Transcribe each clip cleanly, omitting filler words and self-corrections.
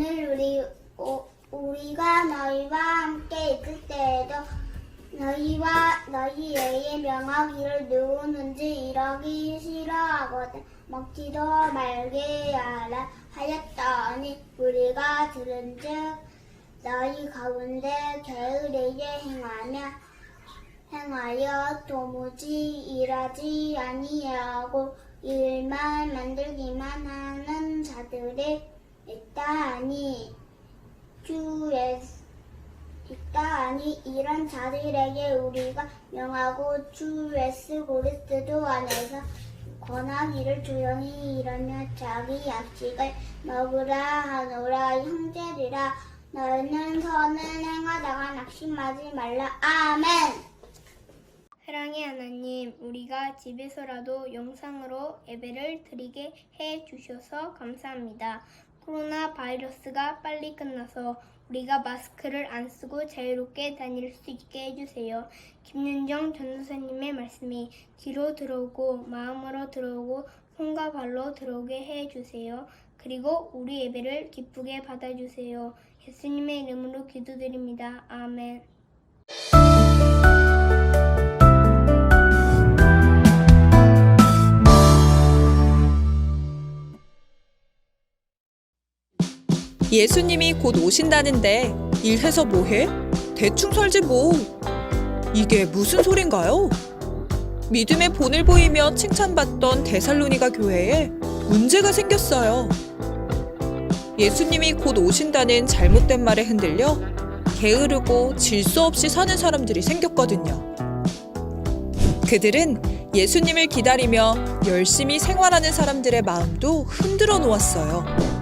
오늘 우리가 너희와 함께 있을 때에도 너희와 너희에게 명하기를 누구든지 이러기 싫어하거든 먹지도 말게 하라 하였더니 우리가 들은즉 너희 가운데 게으르게 행하여 도무지 일하지 아니하고 일만 만들기만 하는 자들이 있다하니 이런 자들에게 우리가 명하고 주 예수 그리스도 안에서 권하기를 조용히 일하며 자기 약식을 먹으라 하노라. 형제들아 너희는 선을 행하다가 낙심하지 말라. 아멘. 사랑의 하나님, 우리가 집에서라도 영상으로 예배를 드리게 해주셔서 감사합니다. 코로나 바이러스가 빨리 끝나서 우리가 마스크를 안 쓰고 자유롭게 다닐 수 있게 해주세요. 김윤정 전도사님의 말씀이 귀로 들어오고 마음으로 들어오고 손과 발로 들어오게 해주세요. 그리고 우리 예배를 기쁘게 받아주세요. 예수님의 이름으로 기도드립니다. 아멘. 예수님이 곧 오신다는데 일해서 뭐해? 대충 살지 뭐. 이게 무슨 소린가요? 믿음의 본을 보이며 칭찬받던 데살로니가 교회에 문제가 생겼어요. 예수님이 곧 오신다는 잘못된 말에 흔들려 게으르고 질서 없이 사는 사람들이 생겼거든요. 그들은 예수님을 기다리며 열심히 생활하는 사람들의 마음도 흔들어 놓았어요.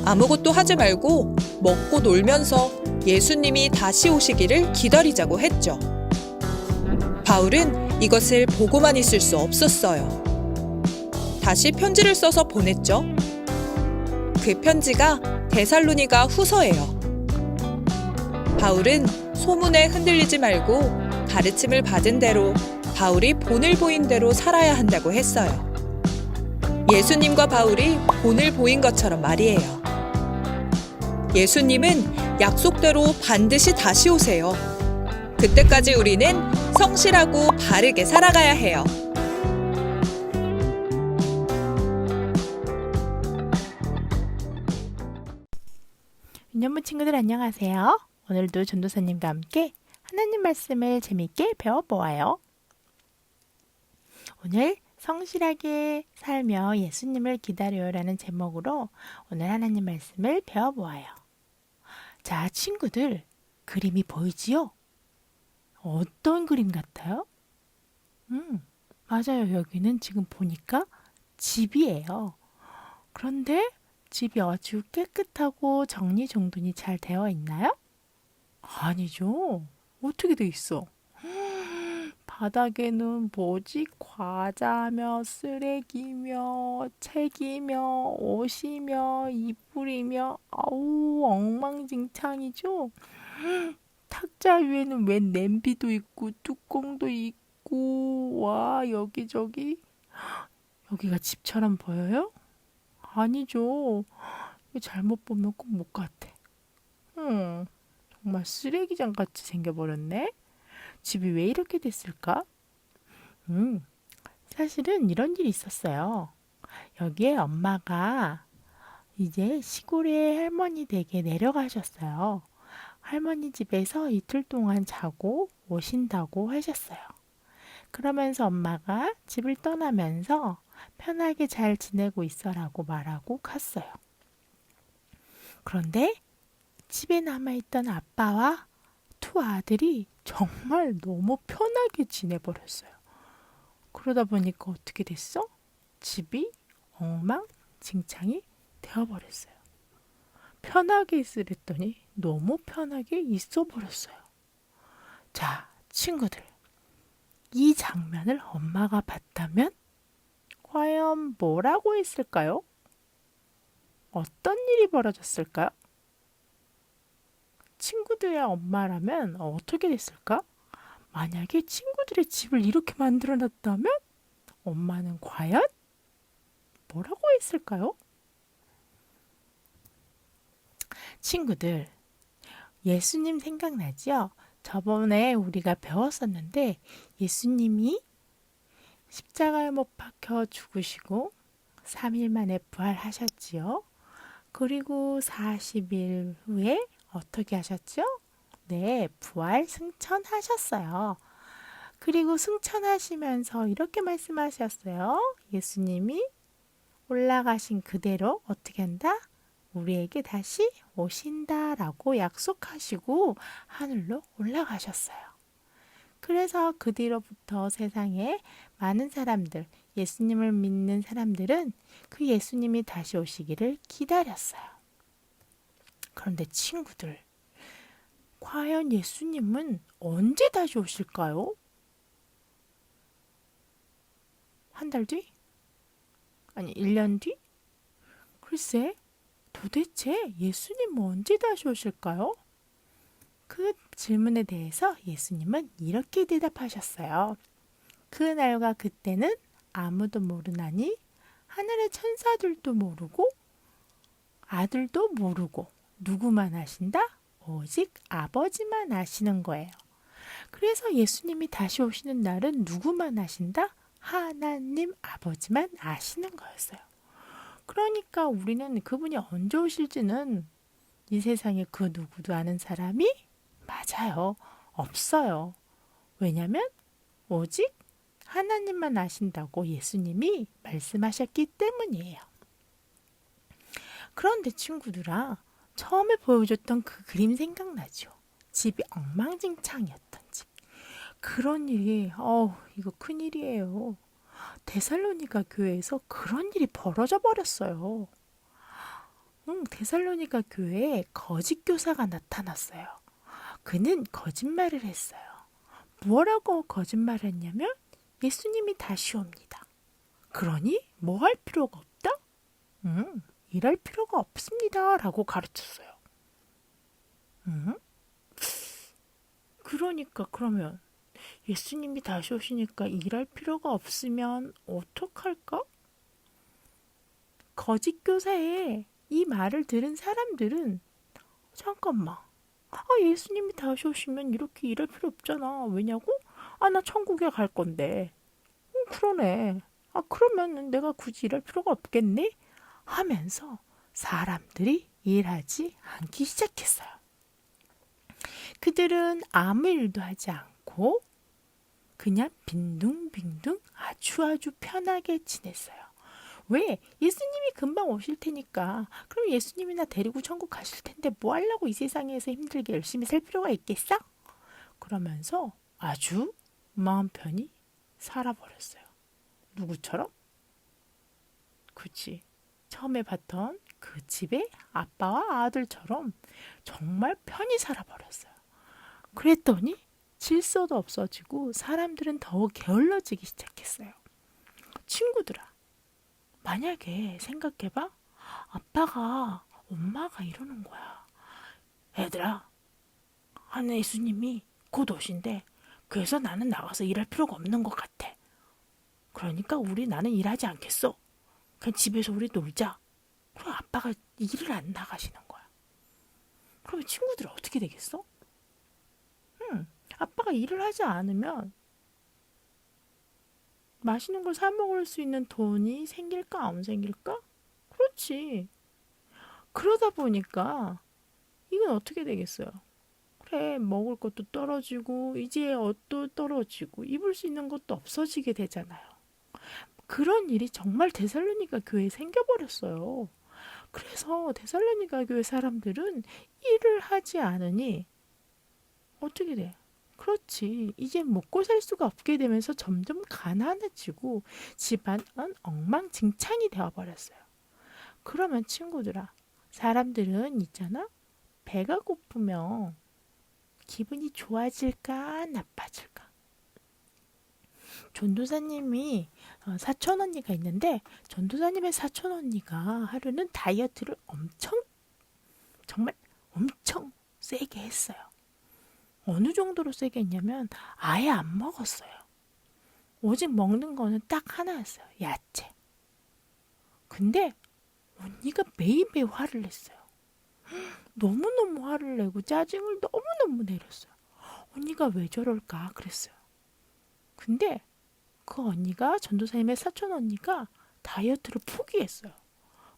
아무것도 하지 말고 먹고 놀면서 예수님이 다시 오시기를 기다리자고 했죠. 바울은 이것을 보고만 있을 수 없었어요. 다시 편지를 써서 보냈죠. 그 편지가 데살로니가 후서예요. 바울은 소문에 흔들리지 말고 가르침을 받은 대로 바울이 본을 보인 대로 살아야 한다고 했어요. 예수님과 바울이 본을 보인 것처럼 말이에요. 예수님은 약속대로 반드시 다시 오세요. 그때까지 우리는 성실하고 바르게 살아가야 해요. 윤년부 친구들 안녕하세요. 오늘도 전도사님과 함께 하나님 말씀을 재미있게 배워보아요. 오늘 성실하게 살며 예수님을 기다려요라는 제목으로 오늘 하나님 말씀을 배워보아요. 자, 친구들, 그림이 보이지요? 어떤 그림 같아요? 맞아요. 여기는 지금 보니까 집이에요. 그런데 집이 아주 깨끗하고 정리정돈이 잘 되어 있나요? 아니죠. 어떻게 돼 있어? 바닥에는 뭐지? 과자며 쓰레기며 책이며 옷이며 이불이며 아우 엉망진창이죠? 탁자 위에는 웬 냄비도 있고 뚜껑도 있고 와 여기저기 여기가 집처럼 보여요? 아니죠. 이거 잘못 보면 꼭 못 같아. 정말 쓰레기장 같이 생겨버렸네. 집이 왜 이렇게 됐을까? 사실은 이런 일이 있었어요. 여기에 엄마가 이제 시골에 할머니 댁에 내려가셨어요. 할머니 집에서 이틀 동안 자고 오신다고 하셨어요. 그러면서 엄마가 집을 떠나면서 편하게 잘 지내고 있어라고 말하고 갔어요. 그런데 집에 남아있던 아빠와 두 아들이 정말 너무 편하게 지내버렸어요. 그러다 보니까 어떻게 됐어? 집이 엉망진창이 되어버렸어요. 편하게 있으랬더니 너무 편하게 있어버렸어요. 자, 친구들. 이 장면을 엄마가 봤다면 과연 뭐라고 했을까요? 어떤 일이 벌어졌을까요? 친구들의 엄마라면 어떻게 됐을까? 만약에 친구들의 집을 이렇게 만들어 놨다면 엄마는 과연 뭐라고 했을까요? 친구들, 예수님 생각나죠? 저번에 우리가 배웠었는데 예수님이 십자가에 못 박혀 죽으시고 3일 만에 부활하셨지요. 그리고 40일 후에 어떻게 하셨죠? 네, 부활 승천하셨어요. 그리고 승천하시면서 이렇게 말씀하셨어요. 예수님이 올라가신 그대로 어떻게 한다? 우리에게 다시 오신다라고 약속하시고 하늘로 올라가셨어요. 그래서 그 뒤로부터 세상에 많은 사람들, 예수님을 믿는 사람들은 그 예수님이 다시 오시기를 기다렸어요. 그런데 친구들, 과연 예수님은 언제 다시 오실까요? 한 달 뒤? 아니, 1년 뒤? 글쎄, 도대체 예수님은 언제 다시 오실까요? 그 질문에 대해서 예수님은 이렇게 대답하셨어요. 그날과 그때는 아무도 모르나니 하늘의 천사들도 모르고 아들도 모르고 누구만 아신다? 오직 아버지만 아시는 거예요. 그래서 예수님이 다시 오시는 날은 누구만 아신다? 하나님 아버지만 아시는 거였어요. 그러니까 우리는 그분이 언제 오실지는 이 세상에 그 누구도 아는 사람이 맞아요. 없어요. 왜냐하면 오직 하나님만 아신다고 예수님이 말씀하셨기 때문이에요. 그런데 친구들아, 처음에 보여줬던 그 그림 생각나죠? 집이 엉망진창이었던 집. 그런 일이, 이거 큰일이에요. 데살로니가 교회에서 그런 일이 벌어져 버렸어요. 데살로니가 교회에 거짓 교사가 나타났어요. 그는 거짓말을 했어요. 뭐라고 거짓말을 했냐면 예수님이 다시 옵니다. 그러니 뭐 할 필요가 없다? 일할 필요가 없습니다. 라고 가르쳤어요. 그러니까 그러면 예수님이 다시 오시니까 일할 필요가 없으면 어떡할까? 거짓 교사의 이 말을 들은 사람들은 잠깐만. 예수님이 다시 오시면 이렇게 일할 필요 없잖아. 왜냐고? 나 천국에 갈 건데. 그러네. 그러면 내가 굳이 일할 필요가 없겠네? 하면서 사람들이 일하지 않기 시작했어요. 그들은 아무 일도 하지 않고 그냥 빈둥빈둥 아주 편하게 지냈어요. 왜? 예수님이 금방 오실 테니까. 그럼 예수님이나 데리고 천국 가실 텐데 뭐 하려고 이 세상에서 힘들게 열심히 살 필요가 있겠어? 그러면서 아주 마음 편히 살아버렸어요. 누구처럼? 그치. 처음에 봤던 그 집의 아빠와 아들처럼 정말 편히 살아버렸어요. 그랬더니 질서도 없어지고 사람들은 더욱 게을러지기 시작했어요. 친구들아, 만약에 생각해봐. 아빠가 엄마가 이러는 거야. 얘들아, 하늘 예수님이 곧 오신대. 그래서 나는 나가서 일할 필요가 없는 것 같아. 그러니까 나는 일하지 않겠어. 그냥 집에서 우리 놀자. 그럼 아빠가 일을 안 나가시는 거야. 그러면 친구들은 어떻게 되겠어? 아빠가 일을 하지 않으면 맛있는 걸 사 먹을 수 있는 돈이 생길까 안 생길까? 그렇지. 그러다 보니까 이건 어떻게 되겠어요? 그래, 먹을 것도 떨어지고 이제 옷도 떨어지고 입을 수 있는 것도 없어지게 되잖아요. 그런 일이 정말 데살로니가 교회에 생겨버렸어요. 그래서 데살로니가 교회 사람들은 일을 하지 않으니 어떻게 돼? 그렇지. 이제 먹고 살 수가 없게 되면서 점점 가난해지고 집안은 엉망진창이 되어버렸어요. 그러면 친구들아, 사람들은 있잖아. 배가 고프면 기분이 좋아질까 나빠질까? 전도사님이 사촌 언니가 있는데 전도사님의 사촌 언니가 하루는 다이어트를 정말 엄청 세게 했어요. 어느 정도로 세게 했냐면 아예 안 먹었어요. 오직 먹는 거는 딱 하나였어요. 야채. 근데 언니가 매일매일 화를 냈어요. 너무너무 화를 내고 짜증을 너무너무 내렸어요. 언니가 왜 저럴까 그랬어요. 근데 그 언니가 전도사님의 사촌 언니가 다이어트를 포기했어요.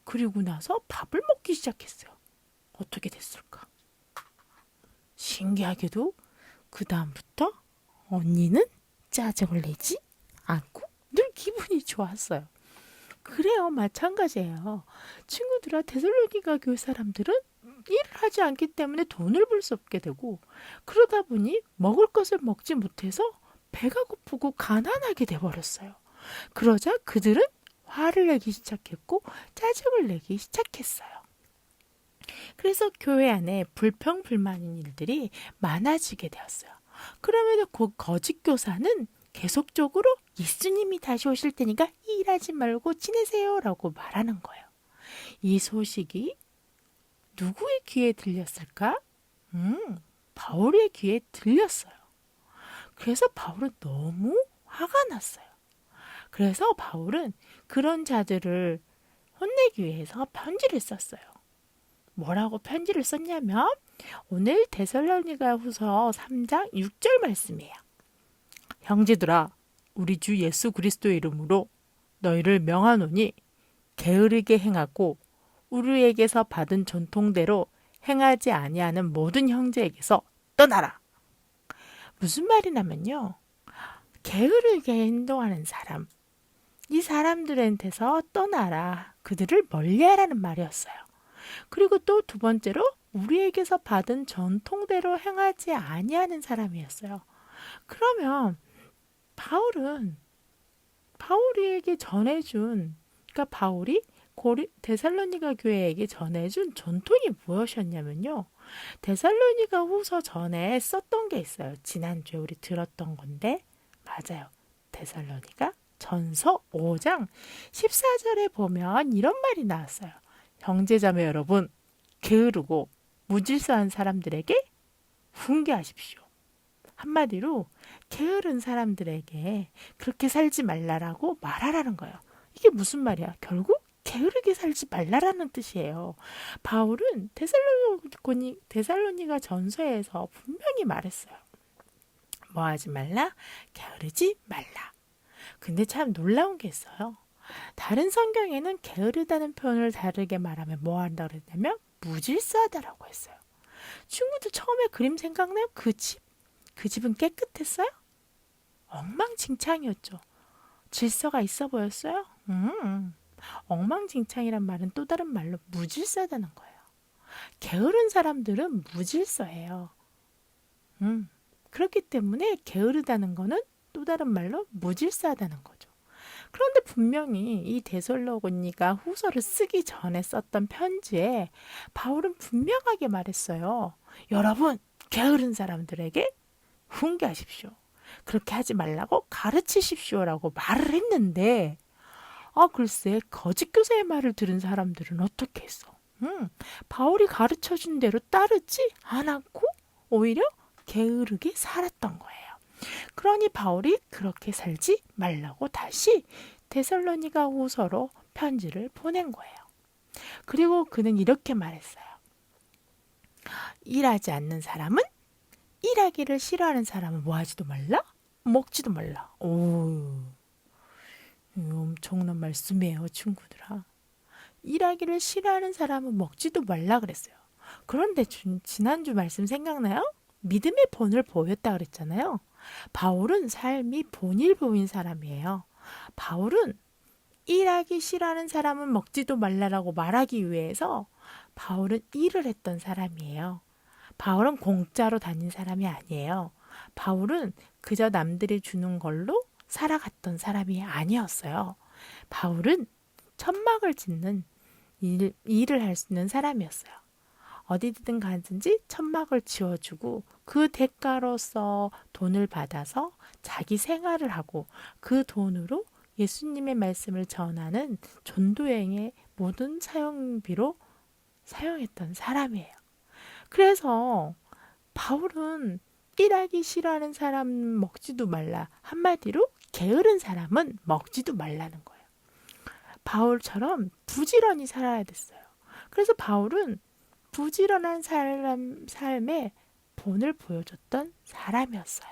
그리고 나서 밥을 먹기 시작했어요. 어떻게 됐을까? 신기하게도 그 다음부터 언니는 짜증을 내지 않고 늘 기분이 좋았어요. 그래요. 마찬가지예요. 친구들아, 데살로니가 교회 사람들은 일을 하지 않기 때문에 돈을 벌 수 없게 되고, 그러다 보니 먹을 것을 먹지 못해서 배가 고프고 가난하게 돼버렸어요. 그러자 그들은 화를 내기 시작했고 짜증을 내기 시작했어요. 그래서 교회 안에 불평불만인 일들이 많아지게 되었어요. 그러면 그 거짓 교사는 계속적으로 예수님이 다시 오실 테니까 일하지 말고 지내세요 라고 말하는 거예요. 이 소식이 누구의 귀에 들렸을까? 바울의 귀에 들렸어요. 그래서 바울은 너무 화가 났어요. 그래서 바울은 그런 자들을 혼내기 위해서 편지를 썼어요. 뭐라고 편지를 썼냐면 오늘 데살로니가 후서 3장 6절 말씀이에요. 형제들아, 우리 주 예수 그리스도의 이름으로 너희를 명하노니 게으르게 행하고 우리에게서 받은 전통대로 행하지 아니하는 모든 형제에게서 떠나라. 무슨 말이냐면요. 게으르게 행동하는 사람, 이 사람들한테서 떠나라. 그들을 멀리하라는 말이었어요. 그리고 또 두 번째로 우리에게서 받은 전통대로 행하지 아니하는 사람이었어요. 그러면 바울이에게 전해준, 그러니까 바울이 데살로니가 교회에게 전해준 전통이 무엇이었냐면요. 데살로니가 후서 전에 썼던 게 있어요. 지난주에 우리 들었던 건데, 맞아요. 데살로니가 전서 5장 14절에 보면 이런 말이 나왔어요. 형제자매 여러분, 게으르고 무질서한 사람들에게 훈계하십시오. 한마디로 게으른 사람들에게 그렇게 살지 말라라고 말하라는 거예요. 이게 무슨 말이야? 결국 게으르게 살지 말라라는 뜻이에요. 바울은 데살로니가 전서에서 분명히 말했어요. 뭐 하지 말라? 게으르지 말라. 근데 참 놀라운 게 있어요. 다른 성경에는 게으르다는 표현을 다르게 말하면 뭐 한다고 그랬냐면 무질서하다라고 했어요. 친구들 처음에 그림 생각나요? 그 집은 깨끗했어요? 엉망진창이었죠. 질서가 있어 보였어요? 엉망진창이란 말은 또 다른 말로 무질서하다는 거예요. 게으른 사람들은 무질서해요. 그렇기 때문에 게으르다는 거는 또 다른 말로 무질서하다는 거죠. 그런데 분명히 이 데살로니가 후서를 쓰기 전에 썼던 편지에 바울은 분명하게 말했어요. 여러분, 게으른 사람들에게 훈계하십시오. 그렇게 하지 말라고 가르치십시오라고 말을 했는데, 글쎄 거짓 교사의 말을 들은 사람들은 어떻게 했어? 바울이 가르쳐준 대로 따르지 않았고 오히려 게으르게 살았던 거예요. 그러니 바울이 그렇게 살지 말라고 다시 데살로니가 후서로 편지를 보낸 거예요. 그리고 그는 이렇게 말했어요. 일하지 않는 사람은, 일하기를 싫어하는 사람은 뭐 하지도 말라? 먹지도 말라. 엄청난 말씀이에요, 친구들아. 일하기를 싫어하는 사람은 먹지도 말라 그랬어요. 그런데 지난주 말씀 생각나요? 믿음의 본을 보였다 그랬잖아요. 바울은 삶이 본일보인 사람이에요. 바울은 일하기 싫어하는 사람은 먹지도 말라라고 말하기 위해서 바울은 일을 했던 사람이에요. 바울은 공짜로 다닌 사람이 아니에요. 바울은 그저 남들이 주는 걸로 살아갔던 사람이 아니었어요. 바울은 천막을 짓는 일을 할 수 있는 사람이었어요. 어디든 가든지 천막을 지어주고 그 대가로서 돈을 받아서 자기 생활을 하고 그 돈으로 예수님의 말씀을 전하는 전도여행의 모든 사용비로 사용했던 사람이에요. 그래서 바울은 일하기 싫어하는 사람 먹지도 말라. 한마디로 게으른 사람은 먹지도 말라는 거예요. 바울처럼 부지런히 살아야 됐어요. 그래서 바울은 부지런한 삶의 본을 보여줬던 사람이었어요.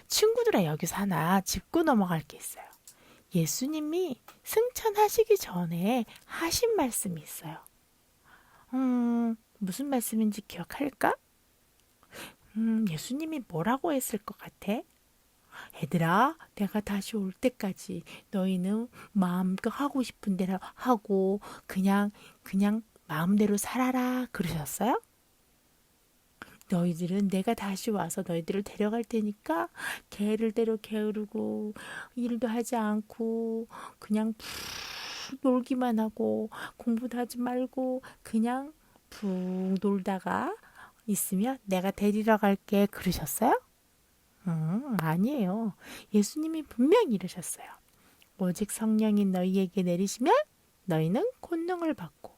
친구들아, 여기서 하나 짚고 넘어갈 게 있어요. 예수님이 승천하시기 전에 하신 말씀이 있어요. 무슨 말씀인지 기억할까? 예수님이 뭐라고 했을 것 같아? 얘들아, 내가 다시 올 때까지 너희는 마음껏 하고 싶은 대로 하고 그냥 마음대로 살아라 그러셨어요? 너희들은 내가 다시 와서 너희들을 데려갈 테니까 개를 대로 게으르고 일도 하지 않고 그냥 푹 놀기만 하고 공부도 하지 말고 그냥 푹 놀다가 있으면 내가 데리러 갈게 그러셨어요? 아니에요. 예수님이 분명히 이러셨어요. 오직 성령이 너희에게 내리시면 너희는 권능을 받고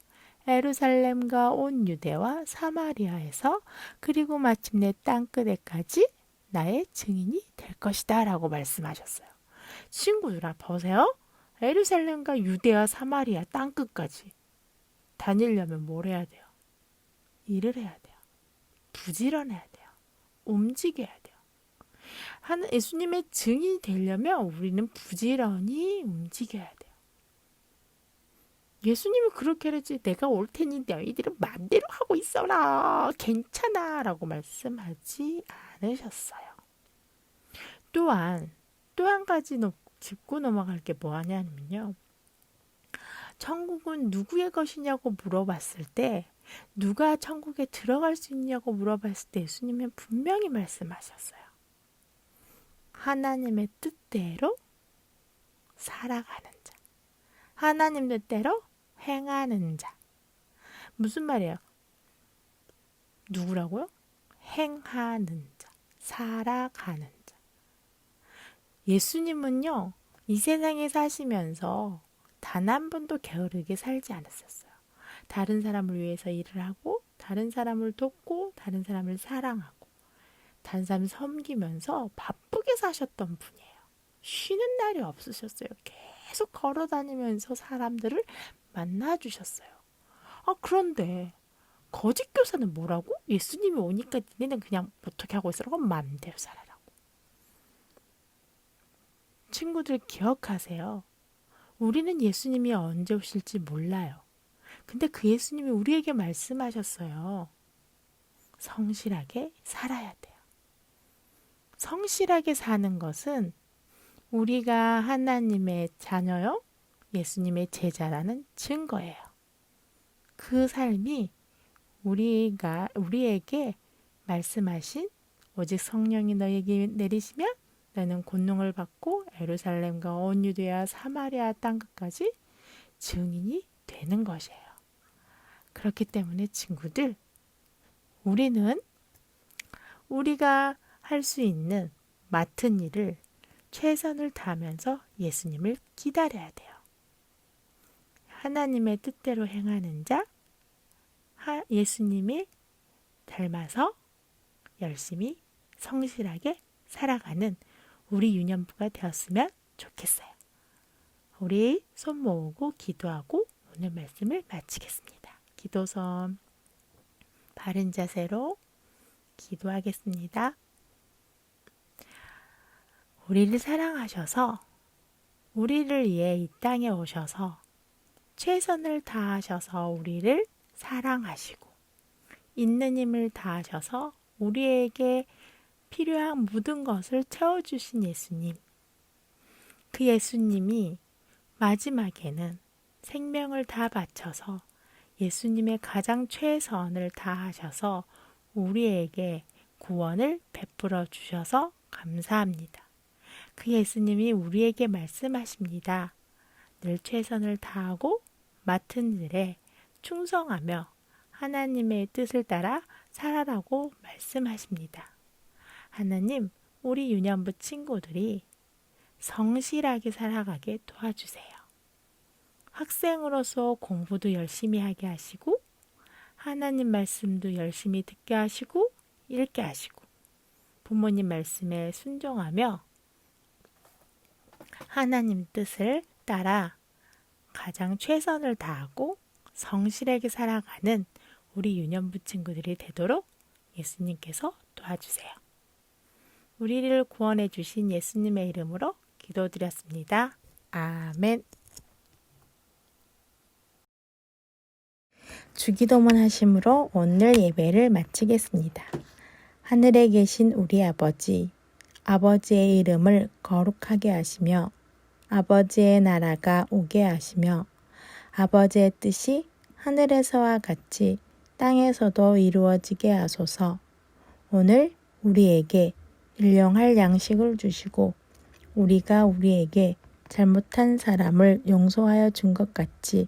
예루살렘과 온 유대와 사마리아에서 그리고 마침내 땅끝에까지 나의 증인이 될 것이다 라고 말씀하셨어요. 친구들아, 보세요. 예루살렘과 유대와 사마리아 땅끝까지 다니려면 뭘 해야 돼요? 일을 해야 돼요. 부지런해야 돼요. 움직여야 돼요. 예수님의 증인이 되려면 우리는 부지런히 움직여야 돼요. 예수님은 그렇게 하지 내가 올 테니 너희들은 마음대로 하고 있어라. 괜찮아 라고 말씀하지 않으셨어요. 또한 또 한 가지 짚고 넘어갈 게 뭐냐면요. 천국은 누구의 것이냐고 물어봤을 때 누가 천국에 들어갈 수 있냐고 물어봤을 때 예수님은 분명히 말씀하셨어요. 하나님의 뜻대로 살아가는 자. 하나님 뜻대로 행하는 자. 무슨 말이에요? 누구라고요? 행하는 자. 살아가는 자. 예수님은요. 이 세상에 사시면서 단 한 번도 게으르게 살지 않았었어요. 다른 사람을 위해서 일을 하고 다른 사람을 돕고 다른 사람을 사랑하고 다른 사람을 섬기면서 바쁘게 사셨던 분이에요. 쉬는 날이 없으셨어요. 계속 걸어 다니면서 사람들을 만나주셨어요. 그런데 거짓 교사는 뭐라고? 예수님이 오니까 니네는 그냥 어떻게 하고 있으라고? 마음대로 살아라고. 친구들 기억하세요. 우리는 예수님이 언제 오실지 몰라요. 근데 그 예수님이 우리에게 말씀하셨어요. 성실하게 살아야 돼요. 성실하게 사는 것은 우리가 하나님의 자녀요, 예수님의 제자라는 증거예요. 그 삶이 우리에게 말씀하신 오직 성령이 너에게 내리시면 너는 권능을 받고 예루살렘과 온 유대와 사마리아 땅끝까지 증인이 되는 것이에요. 그렇기 때문에 친구들, 우리가 할 수 있는 맡은 일을 최선을 다하면서 예수님을 기다려야 돼요. 하나님의 뜻대로 행하는 자, 예수님을 닮아서 열심히 성실하게 살아가는 우리 유년부가 되었으면 좋겠어요. 우리 손 모으고 기도하고 오늘 말씀을 마치겠습니다. 기도선 바른 자세로 기도하겠습니다. 우리를 사랑하셔서 우리를 위해 이 땅에 오셔서 최선을 다하셔서 우리를 사랑하시고 있는 힘을 다하셔서 우리에게 필요한 모든 것을 채워주신 예수님. 그 예수님이 마지막에는 생명을 다 바쳐서 예수님의 가장 최선을 다하셔서 우리에게 구원을 베풀어 주셔서 감사합니다. 그 예수님이 우리에게 말씀하십니다. 늘 최선을 다하고 맡은 일에 충성하며 하나님의 뜻을 따라 살아라고 말씀하십니다. 하나님, 우리 유년부 친구들이 성실하게 살아가게 도와주세요. 학생으로서 공부도 열심히 하게 하시고 하나님 말씀도 열심히 듣게 하시고 읽게 하시고 부모님 말씀에 순종하며 하나님 뜻을 따라 가장 최선을 다하고 성실하게 살아가는 우리 유년부 친구들이 되도록 예수님께서 도와주세요. 우리를 구원해 주신 예수님의 이름으로 기도드렸습니다. 아멘. 주기도문 하심으로 오늘 예배를 마치겠습니다. 하늘에 계신 우리 아버지, 아버지의 이름을 거룩하게 하시며 아버지의 나라가 오게 하시며 아버지의 뜻이 하늘에서와 같이 땅에서도 이루어지게 하소서. 오늘 우리에게 일용할 양식을 주시고 우리가 우리에게 잘못한 사람을 용서하여 준 것 같이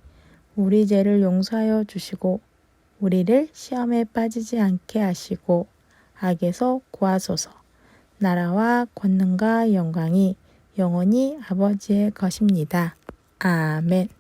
우리 죄를 용서하여 주시고 우리를 시험에 빠지지 않게 하시고 악에서 구하소서. 나라와 권능과 영광이 영원히 아버지의 것입니다. 아멘.